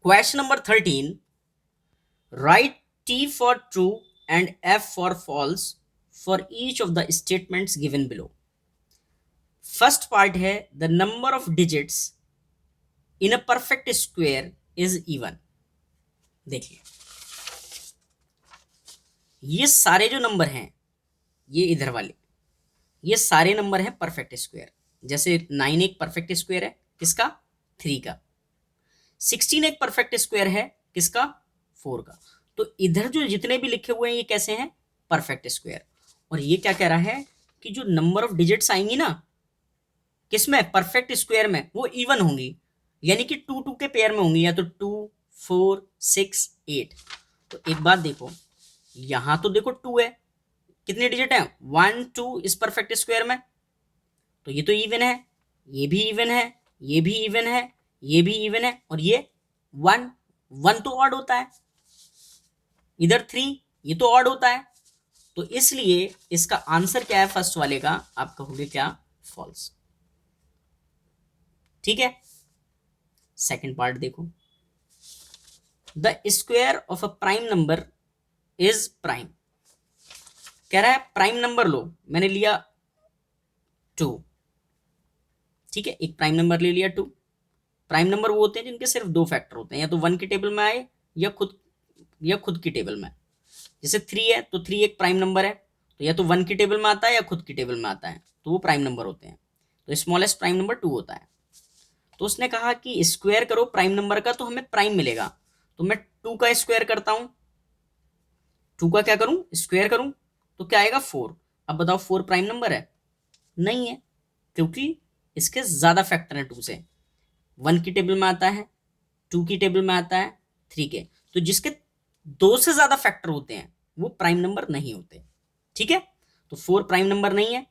Question number 13. Write T for true and F for false for each of the statements given below. First part है the number of digits in a perfect square is even. देखिए ये सारे जो number हैं, ये इधर वाले, ये सारे नंबर हैं परफेक्ट स्क्वायर. जैसे 9 एक परफेक्ट स्क्वायर है किसका? 3 का. 16 एक परफेक्ट स्क्वायर है किसका? 4 का. तो इधर जो जितने भी लिखे हुए हैं ये कैसे हैं? Perfect square. और ये क्या कह रहा है कि जो नंबर ऑफ डिजिट्स आएंगी ना किसमें? परफेक्ट स्क्वायर में, वो इवन होंगी. यानी कि 2 2 के पेयर में होंगी, या तो 2 4 6 8. तो एक बात देखो, यहां तो देखो 2 है, कितने डिजिट हैं? 1 2 इस परफेक्ट स्क्वायर में, तो ये तो इवन है, ये भी इवन है, ये भी इवन है, ये भी इवन है, और ये 1 1 तो ऑड होता है. इधर 3 ये तो ऑड होता है. तो इसलिए इसका आंसर क्या है फर्स्ट वाले का? आप कहोगे क्या? फॉल्स. ठीक है. सेकंड पार्ट देखो, the square of a prime number is prime. कह रहा है प्राइम नंबर लो, मैंने लिया 2. ठीक है, एक प्राइम नंबर ले लिया 2. प्राइम नंबर वो होते हैं जिनके सिर्फ 2 फैक्टर होते हैं, या तो 1 की टेबल में आए या खुद की टेबल में. जैसे 3 है तो 3 एक प्राइम नंबर है, तो या तो 1 की टेबल में आता है या खुद की टेबल में आता है, तो वो प्राइम नंबर होते हैं. तो स्मॉलेस्ट प्राइम नंबर 2 होता है. तो उसने कहा कि स्क्वायर करो प्राइम नंबर का तो हमें प्राइम मिलेगा. तो मैं 2 का स्क्वायर करता हूं. 2 का क्या करूं? स्क्वायर करूं, तो क्या आएगा? 4. अब बताओ 4 प्राइम नंबर है? नहीं है, क्योंकि इसके ज्यादा फैक्टर हैं 2 से. 1 की टेबल में आता है, 2 की टेबल में आता है, 3 के. तो जिसके 2 से ज्यादा फैक्टर होते हैं वो प्राइम नंबर नहीं होते. ठीक है, तो 4 प्राइम नंबर नहीं है.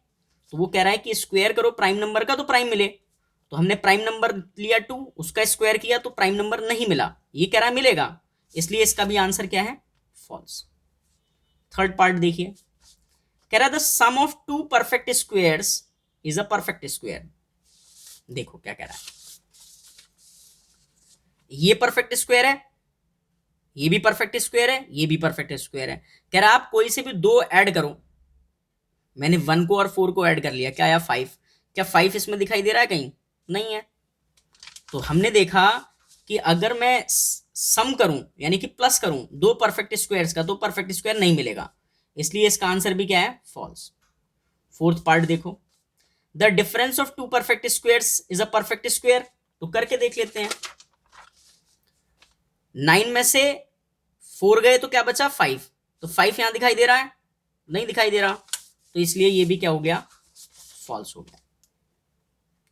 तो वो कह रहा है कि स्क्वायर करो प्राइम नंबर का तो प्राइम मिले. तो हमने प्राइम नंबर लिया 2, उसका स्क्वायर किया तो प्राइम नंबर नहीं मिला. ये कह रहा है मिलेगा, इसलिए इसका भी आंसर क्या है? फॉल्स. थर्ड पार्ट देखिए, कह रहा है the sum of 2 perfect squares is a perfect square. देखो क्या कह रहा है, ये परफेक्ट स्क्वायर है, ये भी परफेक्ट स्क्वायर है, ये भी परफेक्ट स्क्वायर है. कह रहा है आप कोई से भी 2 ऐड करो. मैंने 1 को और 4 को ऐड कर लिया, क्या आया? 5. क्या 5 इसमें दिखाई दे रहा है? कहीं नहीं है. तो हमने देखा कि अगर मैं सम करूं यानी कि प्लस करूं 2 परफेक्ट स्क्वायर्स का, तो परफेक्ट स्क्वायर नहीं मिलेगा. इसलिए इसका आंसर भी क्या है? फॉल्स. फोर्थ पार्ट देखो, the difference of 2 perfect squares is a perfect square. तो करके देख लेते हैं. 9 में से 4 गए तो क्या बचा? 5. तो 5 यहां दिखाई दे रहा है? नहीं दिखाई दे रहा. तो इसलिए ये भी क्या हो गया? फॉल्स हो गया.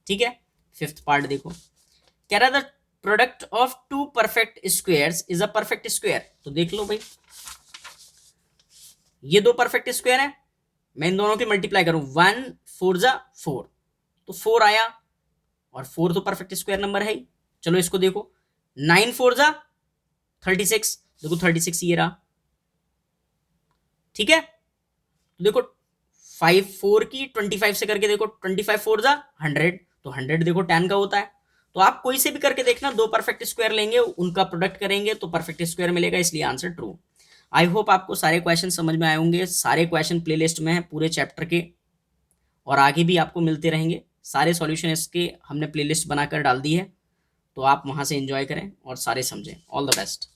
ठीक है. फिफ्थ पार्ट देखो, कह रहा the product of 2 perfect squares is a perfect square. तो देख लो भाई, ये 2 परफेक्ट स्क्वायर है, मैं इन दोनों की मल्टीप्लाई करूं, 1 4 जा 4, तो 4 आया. और 4 तो परफेक्ट स्क्वायर नंबर है ही. चलो इसको देखो, 9 4 जा 36. देखो 36 ये रहा. ठीक है, तो देखो 5 4 की 25 से करके देखो, 25 4 जा 100, तो 100 देखो 10 का होता है. तो आप कोई से भी करके देखना, 2 परफेक्ट स्क्वायर लेंगे, उनका प्रोडक्ट करेंगे तो परफेक्ट स्क्वायर मिलेगा. इसलिए आंसर ट्रू. आई होप आपको सारे क्वेश्चन समझ में आए होंगे. सारे क्वेश्चन प्लेलिस्ट में है पूरे चैप्टर के, और आगे भी आपको मिलते रहेंगे. सारे सॉल्यूशन इसके हमने प्लेलिस्ट बनाकर डाल दी है, तो आप वहां से एंजॉय करें और सारे समझें. All the best.